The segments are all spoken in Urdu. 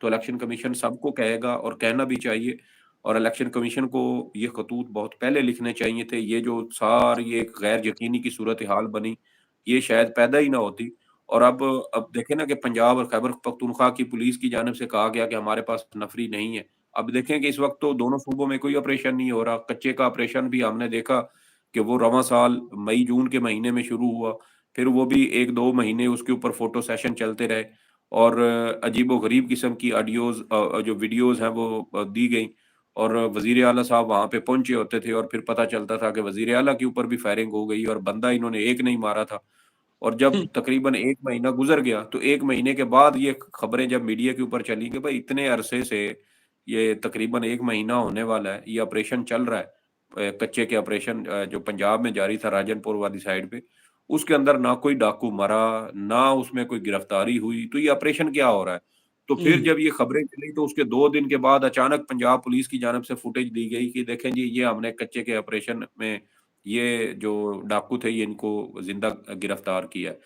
تو الیکشن کمیشن سب کو کہے گا اور کہنا بھی چاہیے، اور الیکشن کمیشن کو یہ خطوط بہت پہلے لکھنے چاہیے تھے. یہ جو ساری ایک غیر یقینی کی صورتحال بنی، یہ شاید پیدا ہی نہ ہوتی. اور اب دیکھیں نا کہ پنجاب اور خیبر پختونخوا کی پولیس کی جانب سے کہا گیا کہ ہمارے پاس نفری نہیں ہے. اب دیکھیں کہ اس وقت تو دونوں صوبوں میں کوئی آپریشن نہیں ہو رہا. کچے کا آپریشن بھی ہم نے دیکھا کہ وہ رواں سال مئی جون کے مہینے میں شروع ہوا، پھر وہ بھی 1-2 مہینے اس کے اوپر فوٹو سیشن چلتے رہے، اور عجیب و غریب قسم کی آڈیوز جو ویڈیوز ہیں وہ دی گئیں، اور وزیر اعلیٰ صاحب وہاں پہ پہنچے ہوتے تھے اور پھر پتہ چلتا تھا کہ وزیر اعلیٰ کے اوپر بھی فائرنگ ہو گئی اور بندہ انہوں نے ایک نہیں مارا تھا. اور جب تقریباً 1 مہینہ گزر گیا تو 1 مہینے کے بعد یہ خبریں جب میڈیا کے اوپر چلی کہ بھائی اتنے عرصے سے یہ تقریباً 1 مہینہ ہونے والا ہے، یہ آپریشن چل رہا ہے، کچے کے آپریشن جو پنجاب میں جاری تھا راجن پور والی سائڈ پہ، اس کے اندر نہ کوئی ڈاکو مرا، نہ اس میں کوئی گرفتاری ہوئی، تو یہ آپریشن کیا ہو رہا ہے؟ تو پھر جب یہ خبریں چلی تو اس کے 2 دن کے بعد اچانک پنجاب پولیس کی جانب سے فوٹیج دی گئی کہ دیکھیں جی یہ ہم نے کچے کے آپریشن میں یہ جو ڈاکو تھے یہ ان کو زندہ گرفتار کیا ہے.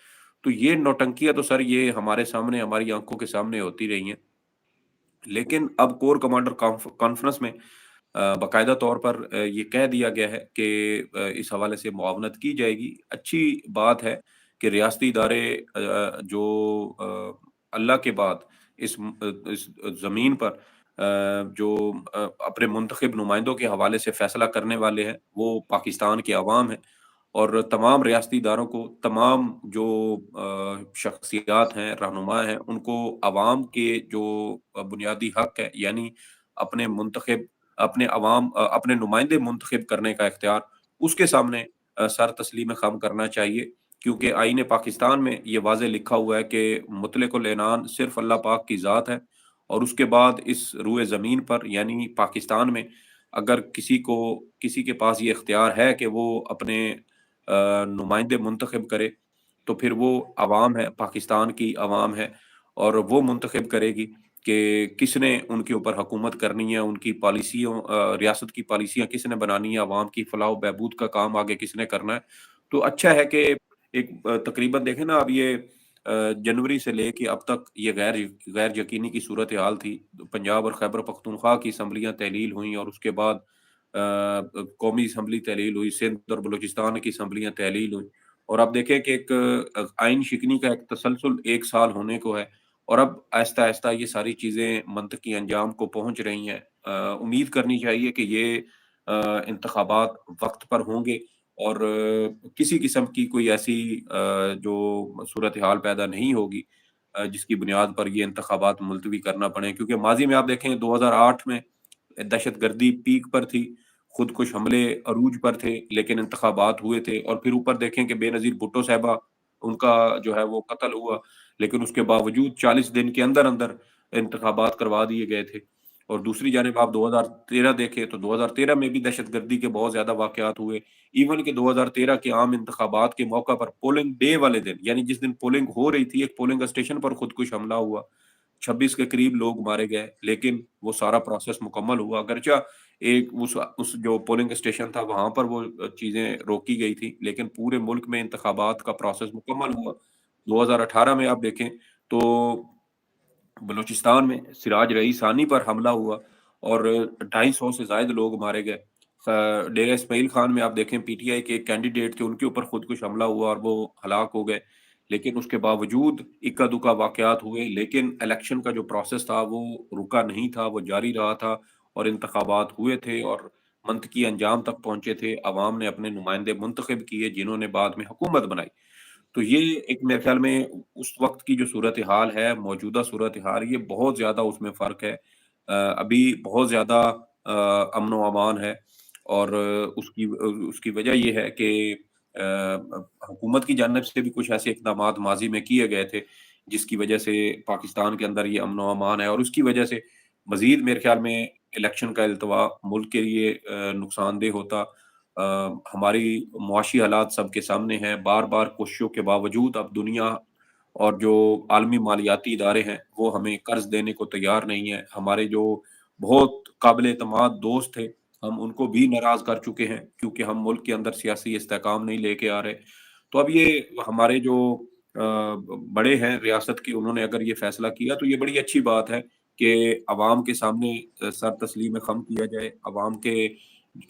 تو یہ نوٹنکیاں تو سر یہ ہمارے سامنے، ہماری آنکھوں کے سامنے ہوتی رہی ہیں. لیکن اب کور کمانڈر کانفرنس میں باقاعدہ طور پر یہ کہہ دیا گیا ہے کہ اس حوالے سے معاونت کی جائے گی. اچھی بات ہے کہ ریاستی ادارے جو اللہ کے بعد اس زمین پر جو اپنے منتخب نمائندوں کے حوالے سے فیصلہ کرنے والے ہیں وہ پاکستان کے عوام ہیں، اور تمام ریاستی اداروں کو، تمام جو شخصیات ہیں، رہنما ہیں، ان کو عوام کے جو بنیادی حق ہے، یعنی اپنے منتخب، اپنے عوام، اپنے نمائندے منتخب کرنے کا اختیار، اس کے سامنے سر تسلیم خم کرنا چاہیے. کیونکہ آئین پاکستان میں یہ واضح لکھا ہوا ہے کہ مطلق العنان صرف اللہ پاک کی ذات ہے، اور اس کے بعد اس روئے زمین پر یعنی پاکستان میں اگر کسی کے پاس یہ اختیار ہے کہ وہ اپنے نمائندے منتخب کرے، تو پھر وہ عوام ہے، پاکستان کی عوام ہے، اور وہ منتخب کرے گی کہ کس نے ان کے اوپر حکومت کرنی ہے، ان کی پالیسیوں، ریاست کی پالیسیاں کس نے بنانی ہے، عوام کی فلاح و بہبود کا کام آگے کس نے کرنا ہے. تو اچھا ہے کہ ایک تقریباً دیکھیں نا، اب یہ جنوری سے لے کے اب تک یہ غیر یقینی کی صورتحال تھی. پنجاب اور خیبر پختونخوا کی اسمبلیاں تحلیل ہوئیں، اور اس کے بعد قومی اسمبلی تحلیل ہوئی، سندھ اور بلوچستان کی اسمبلیاں تحلیل ہوئی، اور اب دیکھیں کہ ایک آئین شکنی کا ایک تسلسل 1 سال ہونے کو ہے، اور اب آہستہ آہستہ یہ ساری چیزیں منطقی انجام کو پہنچ رہی ہیں. امید کرنی چاہیے کہ یہ انتخابات وقت پر ہوں گے، اور کسی قسم کی کوئی ایسی جو صورتحال پیدا نہیں ہوگی جس کی بنیاد پر یہ انتخابات ملتوی کرنا پڑے. کیونکہ ماضی میں آپ دیکھیں 2008 میں دہشت گردی پیک پر تھی، خودکش حملے عروج پر تھے، لیکن انتخابات ہوئے تھے، اور پھر اوپر دیکھیں کہ بے نظیر بھٹو صاحبہ ان کا جو ہے وہ قتل ہوا، لیکن اس کے باوجود 40 دن کے اندر اندر انتخابات کروا دیے گئے تھے. اور دوسری جانب آپ 2013 دیکھیں تو 2013 میں بھی دہشت گردی کے بہت زیادہ واقعات ہوئے. ایون کہ 2013 کے عام انتخابات کے موقع پر پولنگ ڈے والے دن، یعنی جس دن پولنگ ہو رہی تھی، ایک پولنگ اسٹیشن پر خودکش حملہ ہوا، 26 کے قریب لوگ مارے گئے، لیکن وہ سارا پروسیس مکمل ہوا. اگرچہ ایک اس جو پولنگ اسٹیشن تھا وہاں پر وہ چیزیں روکی گئی تھی، لیکن پورے ملک میں انتخابات کا پروسیس مکمل ہوا. 2018 میں آپ دیکھیں تو بلوچستان میں سراج رئی ثانی پر حملہ ہوا اور 250 سے زائد لوگ مارے گئے. ڈیرہ اسماعیل خان میں آپ دیکھیں پی ٹی آئی کے ایک کینڈیڈیٹ تھے، ان کے اوپر خودکش حملہ ہوا اور وہ ہلاک ہو گئے. لیکن اس کے باوجود اکا دکا واقعات ہوئے، لیکن الیکشن کا جو پروسیس تھا وہ رکا نہیں تھا، وہ جاری رہا تھا، اور انتخابات ہوئے تھے اور منطقی انجام تک پہنچے تھے. عوام نے اپنے نمائندے منتخب کیے جنہوں نے بعد میں حکومت بنائی. تو یہ ایک میرے خیال میں اس وقت کی جو صورتحال ہے، موجودہ صورتحال، یہ بہت زیادہ اس میں فرق ہے. ابھی بہت زیادہ امن و امان ہے، اور اس کی وجہ یہ ہے کہ حکومت کی جانب سے بھی کچھ ایسے اقدامات ماضی میں کیے گئے تھے جس کی وجہ سے پاکستان کے اندر یہ امن و امان ہے، اور اس کی وجہ سے مزید میرے خیال میں الیکشن کا التوا ملک کے لیے نقصان دہ ہوتا. ہماری معاشی حالات سب کے سامنے ہیں، بار بار کوششوں کے باوجود اب دنیا اور جو عالمی مالیاتی ادارے ہیں وہ ہمیں قرض دینے کو تیار نہیں ہیں. ہمارے جو بہت قابل اعتماد دوست تھے ہم ان کو بھی ناراض کر چکے ہیں، کیونکہ ہم ملک کے اندر سیاسی استحکام نہیں لے کے آ رہے. تو اب یہ ہمارے جو بڑے ہیں ریاست کے، انہوں نے اگر یہ فیصلہ کیا تو یہ بڑی اچھی بات ہے کہ عوام کے سامنے سر تسلیم خم کیا جائے، عوام کے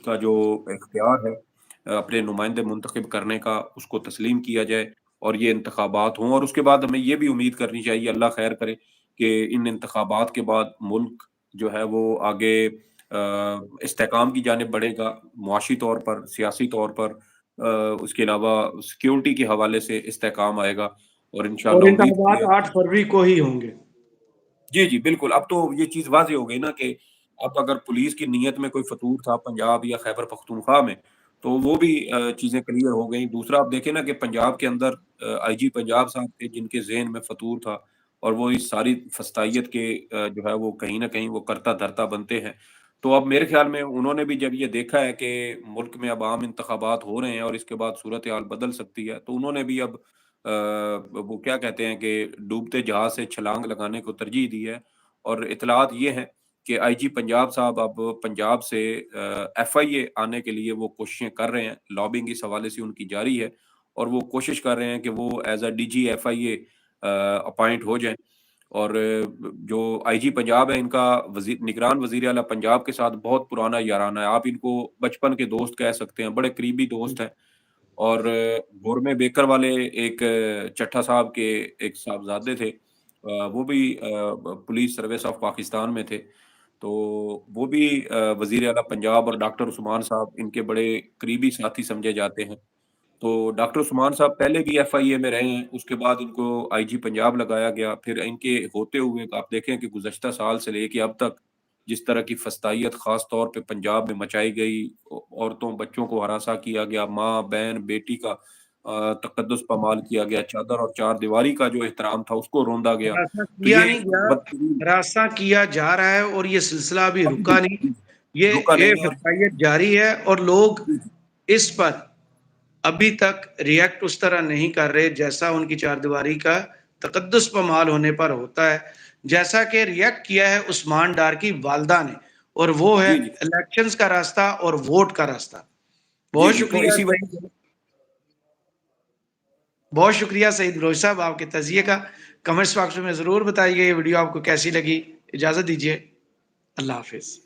کا جو اختیار ہے اپنے نمائندے منتخب کرنے کا، اس کو تسلیم کیا جائے اور یہ انتخابات ہوں، اور اس کے بعد ہمیں یہ بھی امید کرنی چاہیے، اللہ خیر کرے، کہ ان انتخابات کے بعد ملک جو ہے وہ آگے استحکام کی جانب بڑھے گا، معاشی طور پر، سیاسی طور پر، اس کے علاوہ سیکیورٹی کے حوالے سے استحکام آئے گا، اور اور انشاءاللہ امید کی انتخابات ہے 8 فروری کو ہی ہوں گے۔ جی جی بالکل، اب تو یہ چیز واضح ہو گئی نا کہ اب اگر پولیس کی نیت میں کوئی فتور تھا پنجاب یا خیبر پختونخوا میں، تو وہ بھی چیزیں کلیئر ہو گئیں۔ دوسرا آپ دیکھیں نا کہ پنجاب کے اندر آئی جی پنجاب صاحب تھے جن کے ذہن میں فتور تھا، اور وہ اس ساری فسطائیت کے جو ہے وہ کہیں نہ کہیں وہ کرتا دھرتا بنتے ہیں۔ تو اب میرے خیال میں انہوں نے بھی جب یہ دیکھا ہے کہ ملک میں اب عام انتخابات ہو رہے ہیں اور اس کے بعد صورتحال بدل سکتی ہے، تو انہوں نے بھی اب وہ کیا کہتے ہیں کہ ڈوبتے جہاز سے چھلانگ لگانے کو ترجیح دی ہے، اور اطلاعات یہ ہیں کہ آئی جی پنجاب صاحب اب پنجاب سے ایف آئی اے آنے کے لیے وہ کوششیں کر رہے ہیں، لابنگ اس حوالے سے ان کی جاری ہے، اور وہ کوشش کر رہے ہیں کہ وہ as A D G F I A appoint ہو جائیں، اور جو آئی جی پنجاب ہے ان کا نگران وزیر اعلیٰ پنجاب کے ساتھ بہت پرانا یارانہ ہے، آپ ان کو بچپن کے دوست کہہ سکتے ہیں، بڑے قریبی دوست ہیں، اور گورمے بیکر والے ایک چٹھا صاحب کے ایک صاحبزادے تھے، وہ بھی پولیس سروس آف پاکستان میں تھے، تو وہ بھی وزیر اعلیٰ پنجاب اور ڈاکٹر عثمان صاحب ان کے بڑے قریبی ساتھی سمجھے جاتے ہیں۔ تو ڈاکٹر عثمان صاحب پہلے بھی ایف آئی اے میں رہے ہیں، اس کے بعد ان کو آئی جی پنجاب لگایا گیا، پھر ان کے ہوتے ہوئے آپ دیکھیں کہ گزشتہ سال سے لے کے اب تک جس طرح کی فسطائیت خاص طور پہ پنجاب میں مچائی گئی، عورتوں بچوں کو ہراساں کیا گیا، ماں بہن بیٹی کا تقدس پامال کیا گیا، چادر اور چار دیواری کا جو احترام تھا اس کو روندا گیا، ہراساں تو کیا یہ نہیں گیا، بدترین ہراساں کیا جا رہا ہے، اور یہ سلسلہ ابھی ابھی رکا نہیں، بھی رکا یہ نہیں ہے، اور فسائیت جاری ہے، اور لوگ اس پر ابھی تک ریئیکٹ اس طرح نہیں کر رہے جیسا ان کی چار دیواری کا تقدس پامال ہونے پر ہوتا ہے، جیسا کہ ریئیکٹ کیا ہے عثمان ڈار کی والدہ نے، اور وہ ہے جی جی الیکشنز کا راستہ اور ووٹ کا راستہ۔ جی بہت جی، تو شکریہ اسی وجہ سعید، سے بہت شکریہ سعید بلوچ صاحب آپ کے تجزیے کا۔ کمنٹس باکس میں ضرور بتائیے یہ ویڈیو آپ کو کیسی لگی۔ اجازت دیجیے، اللہ حافظ۔